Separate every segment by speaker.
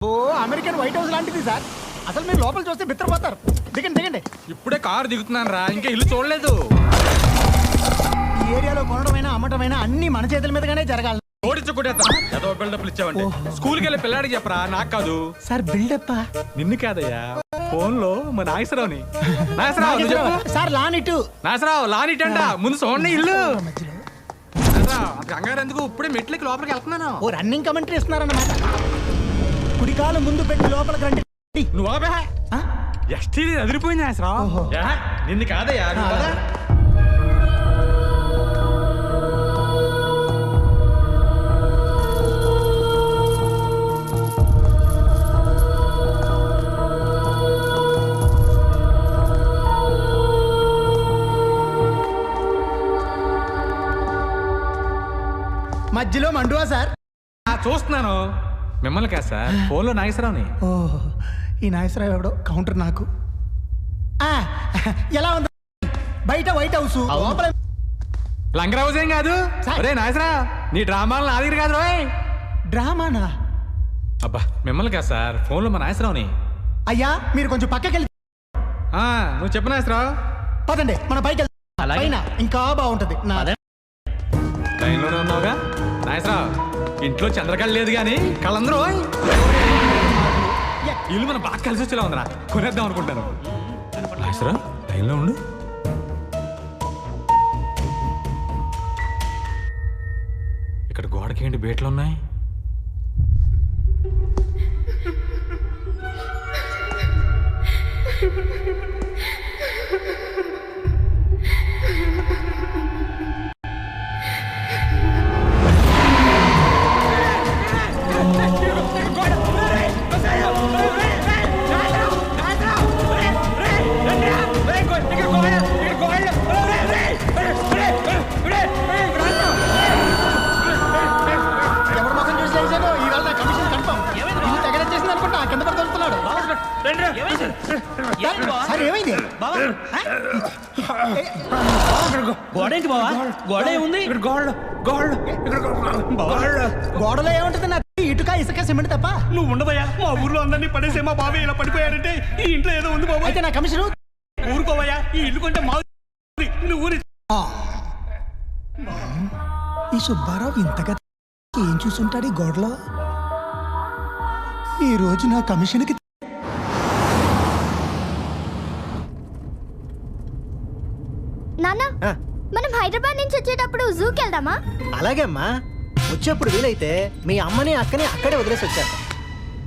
Speaker 1: ఓ American white house లాంటిది sir. అసలు మీరు లోపల చూస్తే బిత్తరపోతారు. దిగండి దిగండి.
Speaker 2: ఇప్పుడే కారు దిగుతున్నాను రా, ఇంకా ఇల్లు చూడలేదు.
Speaker 1: ఈ ఏరియాలో కొనడమైనా అమ్మటమైనా అన్ని మన చేతుల మీదగానే జరగాలి.
Speaker 2: ఏదో బిల్డప్లు ఇచ్చావంటే స్కూల్కి వెళ్ళి పిల్లాడికి చెప్పరా, నాకు కాదు.
Speaker 1: సార్ బిల్డప్
Speaker 2: నిన్ను కాదయ్యా, ఫోన్ లో మా నాగేశ్వరరావుని. నాగేశ్వరరావు
Speaker 1: సార్ లానిటు
Speaker 2: నాగేశ్వరరావు లానిటంట. ముందు చూడండి ఇల్లు. కంగారు ఎందుకు, ఇప్పుడే మెట్లకి లోపలికి వెళ్తున్నాను.
Speaker 1: ఓ రన్నింగ్ కమెంటరీ ఇస్తున్నారన్నమాట. కుడికాలు ముందు పెట్టి లోపలికి రండి.
Speaker 2: నువ్వు ఎస్టీ అదిరిపోయింది నాగేశ్వరరావు. నిన్ను కాదయ్యా.
Speaker 1: మధ్యలో మండువా సార్?
Speaker 2: చూస్తున్నాను. మిమ్మల్ని కాదు సార్, ఫోన్ లో నాగేశ్వరరావుని.
Speaker 1: ఓహో, ఈ నాగేశ్వరరావు ఎవడో కౌంటర్ నాకు. ఎలా ఉంది బయట వైట్ హౌస్? లోపల
Speaker 2: లంగర్ హౌస్ ఏం కాదు. అరే నాగేశ్వరరావు, నీ డ్రామాలు నా దగ్గర కాదు రోయ్.
Speaker 1: డ్రామానా?
Speaker 2: అబ్బా మిమ్మల్ని కాదు సార్, ఫోన్ లో మా నాగేశ్వరరావుని.
Speaker 1: అయ్యా మీరు కొంచెం పక్కకి వెళ్ళి.
Speaker 2: నువ్వు చెప్పు నాగేశ్వరరావు.
Speaker 1: పదండి మన పైకి పైన ఇంకా బాగుంటది.
Speaker 2: లైన్లోనే ఉన్నావుగా నాగేశ్వరరావు. ఇంట్లో చంద్రకళ లేదు కానీ కళ్ళందరూ ఇల్లు మనం బాగా కలిసి వచ్చేలా ఉందిరా, కొనేద్దాం అనుకుంటాను. నాగేశ్వరరావు లైన్లో ఉండు. ఇక్కడ గోడకి ఏంటి బేట్లు ఉన్నాయి?
Speaker 1: గోడలో ఏముంటుంది? ఇటుక ఇసుక సిమెంట్ తప్ప.
Speaker 3: నువ్వు ఉండవయ్యా, మా ఊర్లో అందరినీ పడేసే మా బాబాయ్ ఇలా పడిపోయాడంటే ఈ ఇంట్లో ఏదో ఉంది బాబా.
Speaker 1: అయితే నా కమిషన్
Speaker 3: ఊరుకోవయ్యా, ఈ ఇల్లు కొంటే మా ఊరి.
Speaker 1: ఈ సుబ్బారావు ఇంతగా ఏం చూసుంటాడు ఈ గోడలో? ఈ రోజు నా కమిషన్కి.
Speaker 4: నాన్న, మనం హైదరాబాద్ నుంచి వచ్చేటప్పుడు జూకి వెళ్దామా?
Speaker 1: అలాగే అమ్మా, వచ్చేప్పుడు వీలైతే మీ అమ్మని అక్కని అక్కడే వదిలేసి వచ్చారు.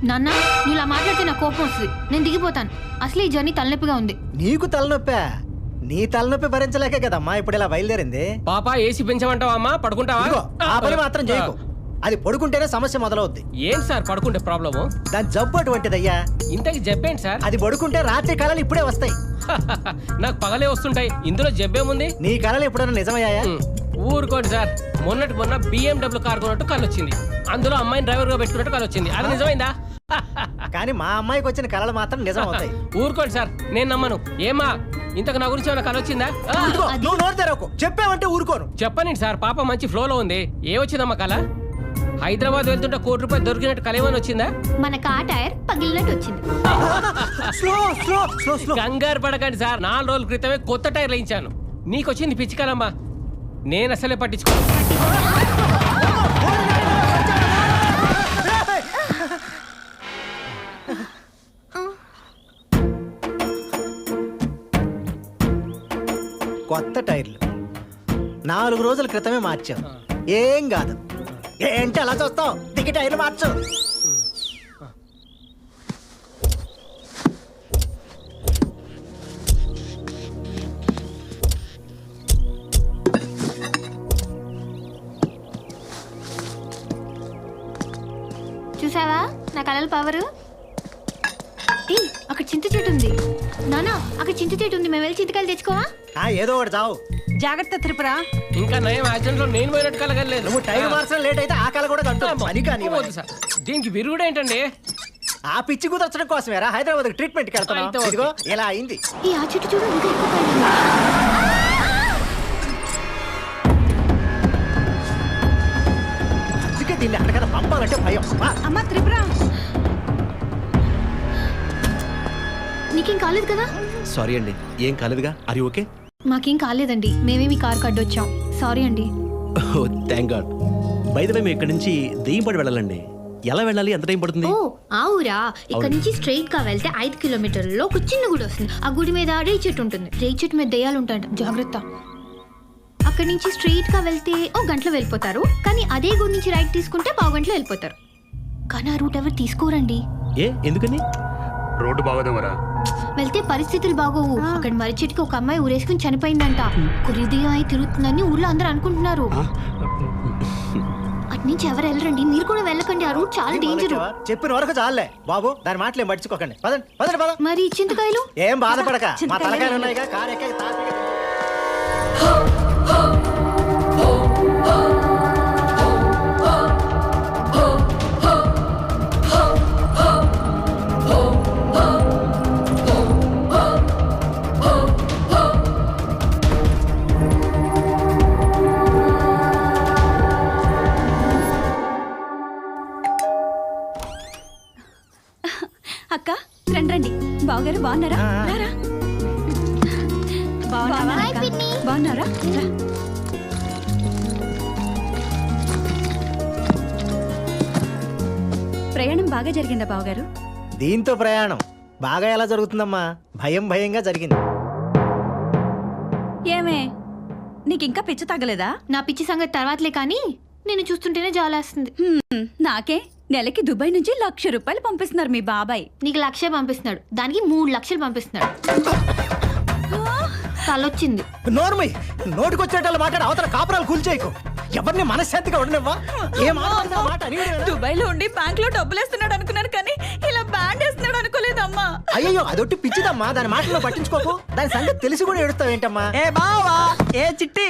Speaker 5: నాన్న నువ్వు ఇలా మాట్లాడితే నాకు కోపం వస్తుంది. నేను దిగిపోతాను. అసలు ఈ జర్నీ తలనొప్పిగా ఉంది.
Speaker 1: నీకు తలనొప్పా? నీ తలనొప్పి భరించలేకే కదమ్మా ఇప్పుడు ఇలా బయలుదేరింది.
Speaker 3: పాప ఏసీ పెంచమంటావా అమ్మా? పడుకుంటావా?
Speaker 1: ఆ పని మాత్రం చేయకు. అది పడుకుంటేనే సమస్య మొదలవుద్ది.
Speaker 3: ఏంటి సార్ పడుకుంటే ప్రాబ్లము?
Speaker 1: దాని జబ్బు అటువంటిదయ్యా.
Speaker 3: ఇంతకి జబ్బేంటి సార్?
Speaker 1: అది పడుకుంటే రాత్రి కళలు ఇప్పుడే వస్తాయి.
Speaker 3: నాకు పగలే వస్తుంటాయి, ఇందులో జబ్బేముంది?
Speaker 1: నీ కళలు ఎప్పుడైనా నిజమయ్యాయా?
Speaker 3: ఊరుకోండి సార్, మొన్నటి మొన్న BMW కార్ కొన్నట్టు కళ్ళు వచ్చింది. అందులో అమ్మాయిని డ్రైవర్ గా పెట్టుకున్నట్టు కళ్ళు వచ్చింది. అది నిజమైందా?
Speaker 1: కానీ మా అమ్మాయికి వచ్చిన కళలు మాత్రం నిజం అవుతాయి.
Speaker 3: ఊరుకోండి సార్, నేను నమ్మను. ఏమా ఇంతకు నా గురించి ఏమైనా కళ వచ్చిందా?
Speaker 1: నువ్వు నోరు తెరవకు. చెప్పావంటే ఊరుకోను.
Speaker 3: చెప్పనండి సార్, పాప మంచి ఫ్లోలో ఉంది. ఏ వచ్చిందమ్మా కళ? హైదరాబాద్ వెళ్తుంటే ₹1 దొరికినట్టు కళ ఏమైనా వచ్చిందా?
Speaker 5: మన కార్ టైర్ పగిలినట్టు వచ్చింది.
Speaker 3: కంగారు పడకండి సార్, 4 రోజుల క్రితమే కొత్త టైర్లు వేయించాను. నీకు వచ్చింది పిచ్చి కలమ్మా, నేను అసలే పట్టించుకో.
Speaker 1: కొత్త టైర్లు 4 రోజుల క్రితమే మార్చాం. ఏం కాదు. ఏంటి అలా చూస్తావు? దిగి టైర్లు మార్చు.
Speaker 5: చూసావా నా కళల పవరు? అక్కడ చింత చెట్టు ఉంది. నానా అక్కడ చింత చెట్టు ఉంది, మేము వెళ్ళి చింతకాయలు తెచ్చుకోవా?
Speaker 1: ఏదో ఒకటి చావు.
Speaker 6: జాగ్రత్త త్రిపుర.
Speaker 3: ఇంకా నయం యాక్సిడెంట్ లో నేను పోయినట్టు కలగలేదు.
Speaker 1: నువ్వు టైర్ మార్చడం లేట్ అయితే ఆ కళ కూడా కంటు
Speaker 3: సార్. దీనికి విరుగుడు ఏంటండి?
Speaker 1: ఆ పిచ్చి కుదర్చడం కోసమేరా హైదరాబాద్ ట్రీట్మెంట్కి వెళ్తాను. ఇదిగో ఇలా అయింది.
Speaker 5: ఈ ఆ చెట్టు చూడు, ఇంకా ఎక్కువ కాయలు.
Speaker 1: దీన్ని అక్కడికైనా పంపాలంటే భయం.
Speaker 6: అమ్మ త్రిపుర,
Speaker 5: మీకేం కాలేదు కదా?
Speaker 6: సారీ అండి, ఏం కాలేదుగా. అరి ఓకే?
Speaker 5: మాకేం కాలేదండి, మేమే మీ కార్ కడ్డు వచ్చాం. సారీ అండి.
Speaker 6: Oh thank God. By the way మేము ఇక్కడ నుంచి దెయ్యంపాడు వెళ్ళాలండి. ఎలా వెళ్ళాలి, ఎంత టైం పడుతుంది?
Speaker 5: ఓ ఆ ఊరా? ఇక్కడ నుంచి స్ట్రైట్ గా వెళ్తే 5 కిలోమీటర్లలో ఒక చిన్న గుడి వస్తుంది. ఆ గుడి మీద రేయి చెట్టు ఉంటుంది. రేయి చెట్టు మీద దెయ్యాలు ఉంటాయంట, జాగ్రత్త. అక్కడ నుంచి స్ట్రైట్ గా వెళ్తే ఓ గంటలో వెళ్ళిపోతారు. కానీ అదే గుడి నుంచి రైట్ తీసుకుంటే పావు గంటలో వెళ్ళిపోతారు. కానీ ఆ రూట్ ఎవరు తీసుకోరండి.
Speaker 6: ఏ ఎందుకని?
Speaker 2: రోడ్డు బాగోదేమరా?
Speaker 5: వెళ్తే పరిస్థితులు బాగోవు. అక్కడ మర్రి చెట్టుకి ఒక అమ్మాయి ఊరేసుకుని చనిపోయిందంట. హృదయం అయి తిరుగుతుందని ఊర్లో అందరూ అనుకుంటున్నారు. అటు నుంచి ఎవరు వెళ్ళరండి, మీరు కూడా వెళ్ళకండి. ఆ రూట్ చాలా డేంజర్.
Speaker 1: చెప్పిన వరకు చాలే బాబు, దాని మాటలు ఏం పట్టించుకోకండి. పదండి పదండి పద.
Speaker 5: మరి చింతకాయలు?
Speaker 1: ఏం బాధపడక, మా తలకాయలు ఉన్నాయిగా. కారు ఎక్కే తాపీగా.
Speaker 7: అక్క రండి. బావగారు బాగున్నారా? రారా.
Speaker 4: Hi, పిన్ని.
Speaker 7: బాగున్నారా? రా. ప్రయాణం బాగా జరిగిందా బావగారు?
Speaker 1: దీంతో ప్రయాణం బాగా ఎలా జరుగుతుందమ్మా? భయం భయంగా జరిగింది.
Speaker 7: ఏమే నీకింకా పిచ్చి తగ్గలేదా?
Speaker 5: నా పిచ్చి సంగతి తర్వాతలే, కానీ నేను చూస్తుంటేనే జాలేస్తుంది.
Speaker 7: నాకే నెలకి దుబాయ్ నుంచి ₹1,00,000 పంపిస్తున్నారు మీ బాబాయ్.
Speaker 5: నీకు 1,00,000 పంపిస్తున్నాడు, దానికి 3 లక్షలు పంపిస్తున్నాడు. తలొచ్చింది.
Speaker 1: నోర్మై, నోటికొచ్చేటట్లు మాట్లాడి అవతల కాపురాలు కూల్చేయకు. ఎవరిని మనశ్శాంతిగా ఉండనివ్వా. ఏం ఆడపడితే ఆ మాట అని వినరా?
Speaker 7: దుబాయ్ లో ఉండి బ్యాంక్ లో డబ్బులు వేస్తున్నాడు అనుకున్నాను, కానీ ఇలా బ్యాండ్ వేస్తున్నాడు అనుకోలేదమ్మా.
Speaker 1: అయ్యో అదొట్టి పిచ్చిదమ్మా, దాని మాటలో పట్టించుకోకు. దాని సంగతి తెలిసి కూడా ఏడుస్తావేంటమ్మా?
Speaker 8: ए बाबा ए चिट्टी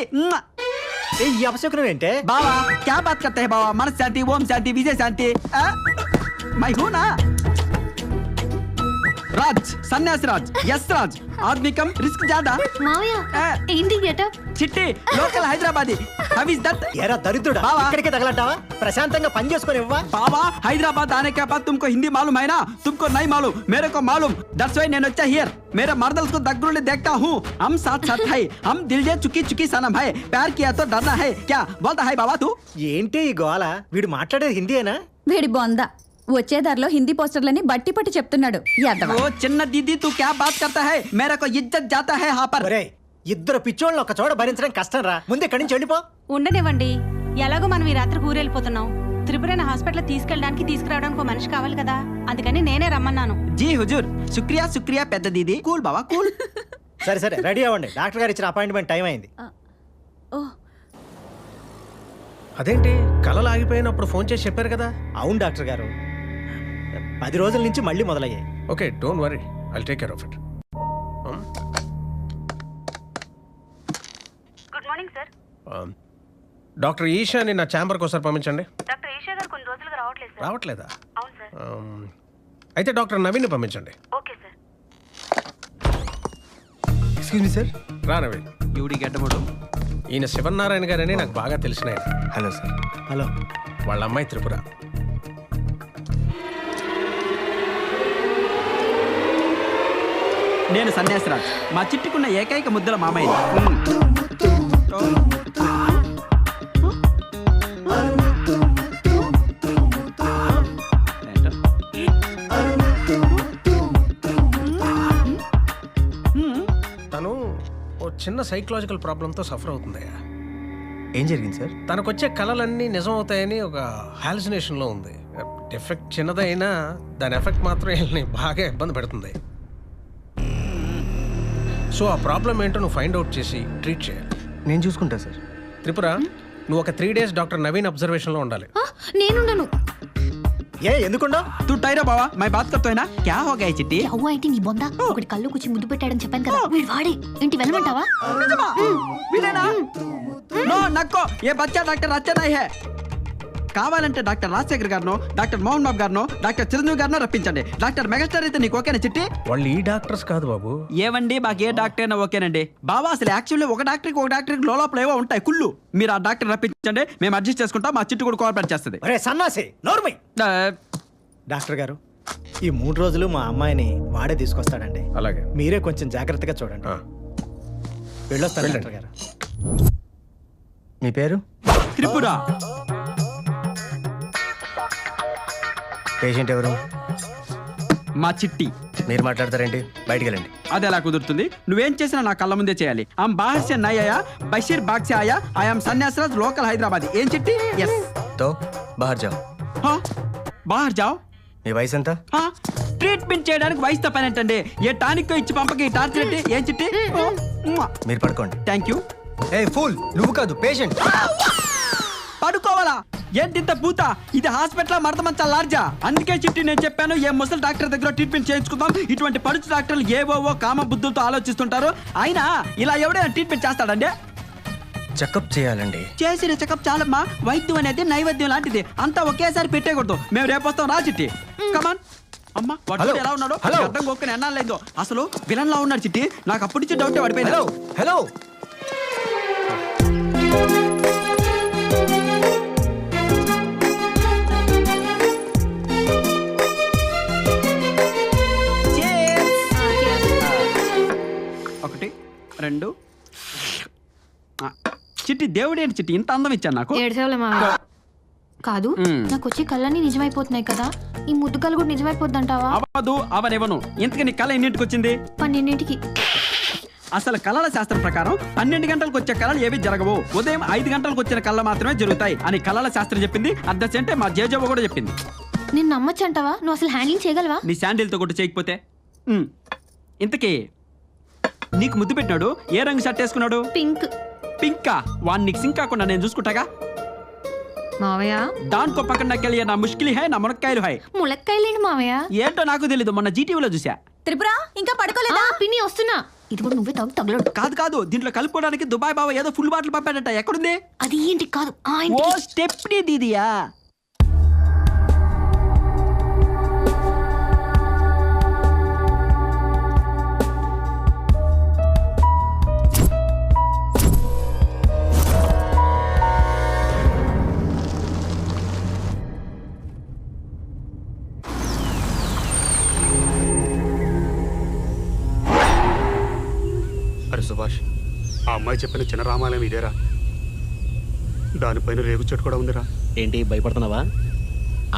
Speaker 1: ఏ ఈ అపశకునం ఏంటే?
Speaker 8: बाबा क्या बात करते हैं बाबा? मन शांति, ओम शांति, विजय शांति। मैं हूँ ना राज, सन्यास राज, यस राज। आदमी कम रिस्क ज्यादा।
Speaker 5: మావయ్య ఏంటి గెటప్?
Speaker 8: चिट्टी local Hyderabadi. How is that?
Speaker 1: ఎరా దరిద్రుడా,
Speaker 8: బావా.
Speaker 1: ఇక్కడికే తగలంటావా? ప్రశాంతంగా పని చేసుకొని ఇవ్వా.
Speaker 8: बाबा हैदराबाद आने के बाद तुमको हिंदी मालूम है ना? तुमको नहीं मालूम, मेरे को मालूम। दैट्स व्हाई నేను వచ్చా हियर। मेरे मर्दल्स को दगड़ूले देखता हूँ। हम साथ साथ है, हम दिल जे चुकी चुकी सनम है। प्यार किया तो डरना है क्या? बोलता है बाबा तू।
Speaker 1: ఏంటి ఈ గోల? వీడు మాట్లాడేది హిందీయేనా?
Speaker 7: వేడి బొందా వచ్చే దారిలో హిందీ పోస్టర్లని బట్టి పట్టి చెప్తున్నాడు. యాదవ.
Speaker 8: ओ चिन्न दीदी तू क्या बात करता है? मेरे को इज्जत जाता है यहाँ पर।
Speaker 1: ఒరేయ్, ఇద్దరు పిచ్చోళ్ళని ఒక చోట భరించడం కష్టం రా. ముందు ఇక్కడి నుంచి వెళ్ళిపో.
Speaker 9: ఉండనివ్వండి. ఎలాగో మనం ఈ రాత్రి ఊరెళ్ళిపోతున్నాం. త్రిపురని హాస్పిటల్ తీసుకెళ్ళడానికి తీసుకురావడానికి ఒక మనిషి కావాలి కదా, అందుకని నేనే రమ్మన్నాను.
Speaker 8: जी हुजूर, शुक्रिया शुक्रिया పెద్ద దీది. కూల్ బావా కూల్.
Speaker 1: సరే సరే, రెడీ అవ్వండి. డాక్టర్ గారు ఇచ్చిన అపాయింట్మెంట్ టైం అయింది.
Speaker 7: ఓ
Speaker 3: అదేంటి కళలు ఆగిపోయినప్పుడు ఫోన్ చేసి చెప్పారు కదా?
Speaker 1: అవును డాక్టర్ గారు, 10 రోజుల నుంచి మళ్ళీ మొదలయ్యాయి.
Speaker 3: Okay, don't worry, I'll take care of it.
Speaker 9: Good morning sir.
Speaker 3: Doctor Eshani నా ఛాంబర్కి ఒకసారి పంపించండి.
Speaker 9: డాక్టర్ ఈషా గారు కొన్ని రోజులుగా రావట్లేదు సార్.
Speaker 3: రావట్లేదా?
Speaker 9: అవును సార్.
Speaker 3: అయితే డాక్టర్ నవీన్ని పంపించండి.
Speaker 9: Okay sir.
Speaker 2: ఎక్స్క్యూజ్ మీ సార్.
Speaker 3: రా నవీన్.
Speaker 8: యూడి గడ్డముడు.
Speaker 3: ఈయన శివనారాయణ గారని నాకు బాగా తెలిసిన ఆయన.
Speaker 2: Hello sir.
Speaker 1: హలో.
Speaker 3: వాళ్ళ అమ్మాయి త్రిపుర.
Speaker 8: నేను సన్యాసిరాజ్, మా చిట్టుకున్న ఏకైక ముద్దల మామయ్య.
Speaker 3: తను ఓ చిన్న సైకలాజికల్ ప్రాబ్లంతో సఫర్ అవుతుందయ్యా.
Speaker 2: ఏం జరిగింది సార్?
Speaker 3: తనకొచ్చే కళలన్నీ నిజం అవుతాయని ఒక హాలుసినేషన్లో ఉంది. ఎఫెక్ట్ చిన్నదైనా దాని ఎఫెక్ట్ మాత్రం వీళ్ళని బాగా ఇబ్బంది పెడుతుంది. సో ఆ ప్రాబ్లం ఏంటో నువ్వు ఫైండ్ అవుట్ చేసి ట్రీట్ చేయాలి.
Speaker 2: నేను చూసుకుంటా సార్.
Speaker 3: త్రిపుర, నువ్వు ఒక 3 days డాక్టర్ నవీన్ అబ్జర్వేషన్లో ఉండాలి.
Speaker 5: నేనుండను.
Speaker 1: ఏ ఎందుకుండా?
Speaker 8: तू टायरा बाबा, मैं बात करता है ना, क्या हो गया चिट्टी?
Speaker 5: అవ్వ అయితే నీ బొంద ఒకటి కళ్ళు కూర్చి ముద్దు పెట్టాడని చెప్పాను కదా, వీడు వాడే. ఏంటి వెళ్ళమంటావా?
Speaker 8: निजमा? विलेना? नो नक्को, ये बच्चा डॉक्टर अच्छा नहीं है. కావాలంటే doctor Rajasekhar గారినో, doctor Mohan Babu గారినో, doctor Chiranjeevi గారినో రప్పించండి. Doctor megastar అయితే నీకు ఓకేనా చిట్టి?
Speaker 3: వాళ్ళు ఈ డాక్టర్స్ కాదు బాబు.
Speaker 8: ఏవండి, మాకు ఏ డాక్టర్ అయినా ఓకేనండి. బాబా అసలు యాక్చువల్లీ ఒక డాక్టర్కి లోపల ఏవో ఉంటాయి కుళ్ళు. మీరు ఆ డాక్టర్ రప్పించండి, మేము అడ్జస్ట్ చేసుకుంటాం. మా చిట్టు కూడా కోఆపరేట్ చేస్తుంది.
Speaker 1: ఒరే సన్నాసి, నోర్మై. డాక్టర్ గారు, ఈ 3 రోజులు మా అమ్మాయిని వాడే తీసుకొస్తాడండి.
Speaker 3: అలాగే.
Speaker 1: మీరే కొంచెం జాగ్రత్తగా చూడండి. వెళ్ళొస్తాను డాక్టర్ గారు.
Speaker 3: మీ పేరు?
Speaker 8: త్రిపుర.
Speaker 3: పేషెంట్ ఎవరు?
Speaker 8: మా చిట్టి.
Speaker 3: మీరు మాట్లాడతారేంటి? బయటికి వెళ్ళండి.
Speaker 8: అది ఎలా కుదురుతుంది? నువ్వేం చేసినా నా కళ్ళ ముందే చేయాలి. ఆమ్ బాహర్ సే నై ఆయా, బషీర్ బాగ్ సే ఆయా, ఐఎమ్ సన్యాసరాజ్, లోకల్ హైదరాబాద్. ఏం చిట్టి? ఎస్.
Speaker 3: తో బాహర్ జాओ.
Speaker 8: బాహర్ జాओ.
Speaker 3: మీ వయసు ఎంత?
Speaker 8: ట్రీట్మెంట్ చేయడానికి వయసుతో పని ఏంటండి? ఏ టానిక్ ఇచ్చి పంపకి టార్చర్ ఏంటి? ఏం చిట్టి?
Speaker 3: మీరు పడుకోండి.
Speaker 8: Thank you.
Speaker 3: ఏ ఫూల్, నువ్వు కాదు పేషెంట్.
Speaker 8: పడుకోవాలా? ఏంటింత పూత? ఇది హాస్పిటల్ మడత మంచా లార్జా? అందుకే చిట్టి నేను చెప్పాను, ఏ ముసలి డాక్టర్ దగ్గర ట్రీట్మెంట్ చేయించుకుందాం. ఇటువంటి పడుచు డాక్టర్లు ఏవోవో కామ బుద్ధులతో ఆలోచిస్తుంటారు. అయినా ఇలా ఎవడైనా ట్రీట్మెంట్ చేస్తాడండి?
Speaker 3: చెకప్ చేయాలండి.
Speaker 8: చేసిన చెకప్ చాలమ్మా. వైద్యం అనేది నైవేద్యం లాంటిది. అంతా ఒకేసారి పెట్టేకూడదు. మేము రేపు వస్తాం, రా చిట్టి. కమాన్. అమ్మా వాడు ఎలా ఉన్నాడు? అర్థం కొక్కని ఎన్నాళ్ళైందో. అసలు విలన్ లా ఉన్నాడు చిట్టి. నాకు అప్పటి నుంచి డౌట్ పడిపోయింది.
Speaker 3: హలో.
Speaker 8: ఒకటి, రెండు. చిట్టి దేవుడేంటి చిట్టి ఇంత అందం ఇచ్చాను నాకు?
Speaker 5: ఏడ్చేవాళ్ళ మావయ్య. కాదు, నాకు వచ్చే కళ్ళన్నీ నిజమైపోతున్నాయి కదా, ఈ ముద్దు కళ్ళు కూడా నిజమైపోద్దంటావా?
Speaker 8: అవ్వదు, అవనివ్వను. ఇంతకీ నీ కళ ఎన్నింటికి వచ్చింది?
Speaker 5: 12ంటికి.
Speaker 8: అసలు కళల శాస్త్రం ప్రకారం 12 గంటలకు వచ్చే కళలు ఏవి జరగవు. ఉదయం 5 గంటలకు వచ్చిన కళ మాత్రమే జరుగుతాయి అని కళల శాస్త్రం చెప్పింది. అద్దసేంటే మా జేజవ్వ కూడా చెప్పింది.
Speaker 5: నేను నమ్మచ్చంటావా? నువ్వు అసలు హ్యాండిల్ చేయగలవా?
Speaker 8: నీ శాండిల్తో కొట్టు చేయకపోతే. ఇంతకీ నీకు ముద్దు పెట్టినాడు ఏ రంగు షర్ట్ వేసుకున్నాడు?
Speaker 5: పింక్.
Speaker 8: పింకా? వాడిని నీకు సింక్ కాకుండా నేను చూసుకుంటాగా.
Speaker 5: మావయ్య
Speaker 8: దానికో పక్కన నాకెళ్ళి నా ముష్కిలి హై, నా మునక్కాయలు హై.
Speaker 5: ములక్కాయలేండి మావయ్య.
Speaker 8: ఏంటో నాకు తెలీదు, మొన్న జీటీవీలో చూసా.
Speaker 7: త్రిపుర ఇంకా పడుకోలేదా?
Speaker 5: పిన్ని వస్తున్నా. ఇది కూడా నువ్వే తగలడు.
Speaker 8: కాదు, దీంట్లో కలుపుకోవడానికి దుబాయ్ బాబా ఏదో ఫుల్ బాటిల్ పంపాడట. ఎక్కడుంది?
Speaker 5: అది ఏంటి? కాదు,
Speaker 8: ఓ స్టెప్నీ దీదియా.
Speaker 10: అరే సుభాష్, ఆ అమ్మాయి చెప్పిన చిన్న రామాలయం ఇదేరా? దానిపైన రేగు చెట్టు కూడా ఉందిరా.
Speaker 6: ఏంటి భయపడుతున్నావా?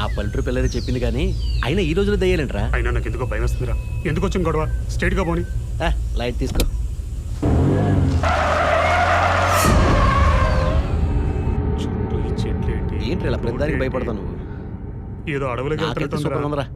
Speaker 6: ఆ పల్లెటూరు పిల్లలు చెప్పింది కానీ అయినా ఈ రోజులో దయ్యాలంటరా.
Speaker 10: అయినా నాకు ఎందుకో భయం వస్తుందిరా. ఎందుకు వచ్చింది గొడవ? స్ట్రైట్గా పోని.
Speaker 6: లైట్ తీసుకో.
Speaker 10: చుట్టూ ఈ చెట్లు ఏంటి?
Speaker 6: ఏంటి ఇలా ప్రతిదానికి భయపడతావు నువ్వు?
Speaker 10: ఏదో అడవులకి వెళ్తున్నట్టుందిరా.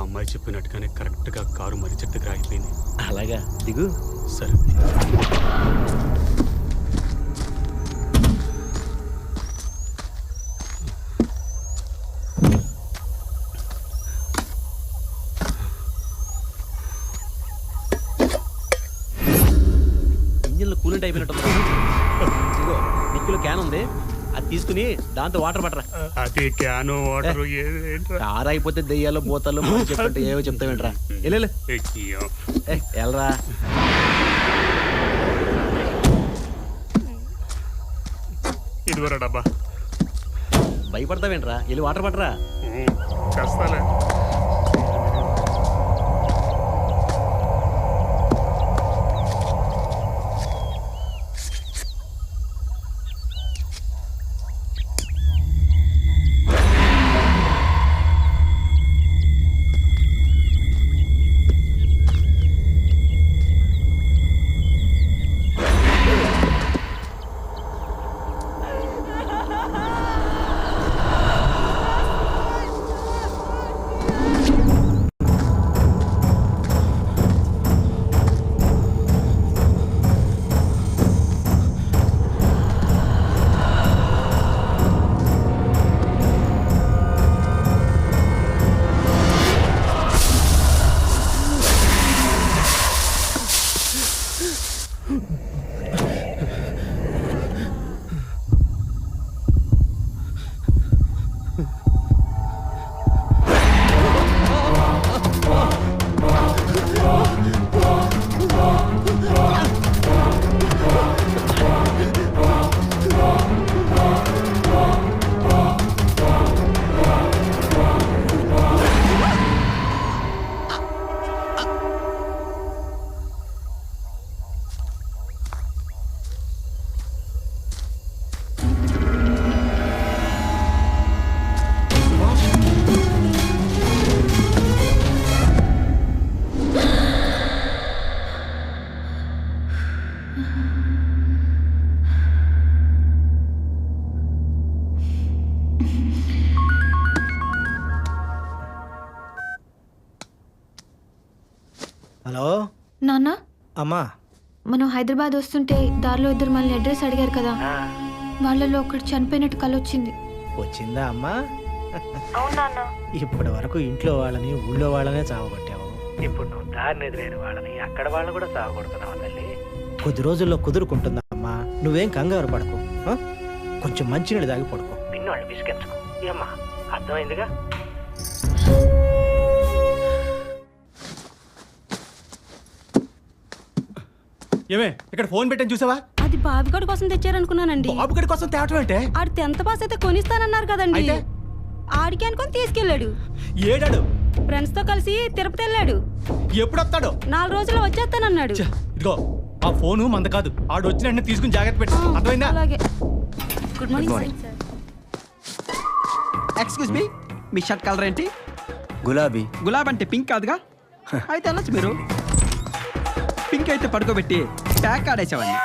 Speaker 10: అమ్మాయి చెప్పినట్టుగానే కరెక్ట్గా కారు మర్రి చెట్టు దగ్గర ఆగిపోయింది.
Speaker 6: అలాగా, దిగు.
Speaker 10: సరే.
Speaker 6: ఇంజిన్లో కూలింగ్ అయిపోయినట్టు. ఇదిగో నిక్కులో క్యాన్ ఉంది, అది తీసుకుని దాంతో వాటర్ పట్టరా.
Speaker 10: అది క్యాను వాటర్
Speaker 6: కారు అయిపోతే దెయ్యాలు పోతాలు చెప్తుంటే ఏవో చెప్తావేంట్రా. వెళ్ళరా.
Speaker 10: ఇదివరా డబ్బా.
Speaker 6: భయపడతావేంట్రా, వెళ్ళి వాటర్ పట్టరా.
Speaker 10: చేస్తాలే.
Speaker 5: నాన్న
Speaker 1: అమ్మా
Speaker 5: మనం హైదరాబాద్ వస్తుంటే దారిలో ఇద్దరు మనల్ని అడ్రస్ అడిగారు కదా, వాళ్ళలో ఒకటి చనిపోయినట్టు కలొచ్చింది.
Speaker 1: వచ్చిందా అమ్మా? ఇప్పటి వరకు ఇంట్లో వాళ్ళని ఊళ్ళో వాళ్ళనే చావగొట్టావు. ఇప్పుడు నువ్వు దారిని ఎదురైన వాళ్ళని అక్కడ వాళ్ళని కూడా చావగొడుతున్నావు తల్లి. కొద్ది రోజుల్లో కుదురుకుంటుందా అమ్మా, నువ్వేం కంగారు పడకు. ఆ? కొంచెం మంచినీళ్ళు తాగి పడుకో, పిన్నోళ్ళు విసిగించుకో. ఏమ్మా అర్థమైందిగా?
Speaker 2: ఏమే ఇక్కడ ఫోన్ పెట్టని చూసావా?
Speaker 9: అది బాబుగడి కోసం తెచ్చారనుకున్నానండి.
Speaker 2: బాబుగడి కోసం తేవటం అంటే
Speaker 9: ఆడు 10th పాస్ అయితే కొనిస్తానన్నారు కదండి.
Speaker 2: అయితే?
Speaker 9: ఆడికి అనుకొని తీసుకెళ్ళాడు.
Speaker 2: ఏడాడు
Speaker 9: ఫ్రెండ్స్ తో కలిసి తిరుపతి వెళ్ళాడు.
Speaker 2: ఎప్పుడు వస్తాడు?
Speaker 9: 4 రోజుల్లో వచ్చేస్తానన్నాడు.
Speaker 2: ఛ, ఇదిగో ఆ ఫోను మంద కాదు, ఆడు వచ్చిన వెంటనే తీసుకుని జాగ్రత్త పెట్టు. అర్థమైందా?
Speaker 9: అలాగే. Good morning sir.
Speaker 8: Excuse me, మీ షర్ట్ కలర్ ఏంటి?
Speaker 10: గులాబీ.
Speaker 8: గులాబీ అంటే పింక్ కాదుగా? అయితే వెళ్ళొచ్చు మీరు. పింక్ అయితే పడుకోబెట్టి ప్యాక్ ఆడేసేవాడిని.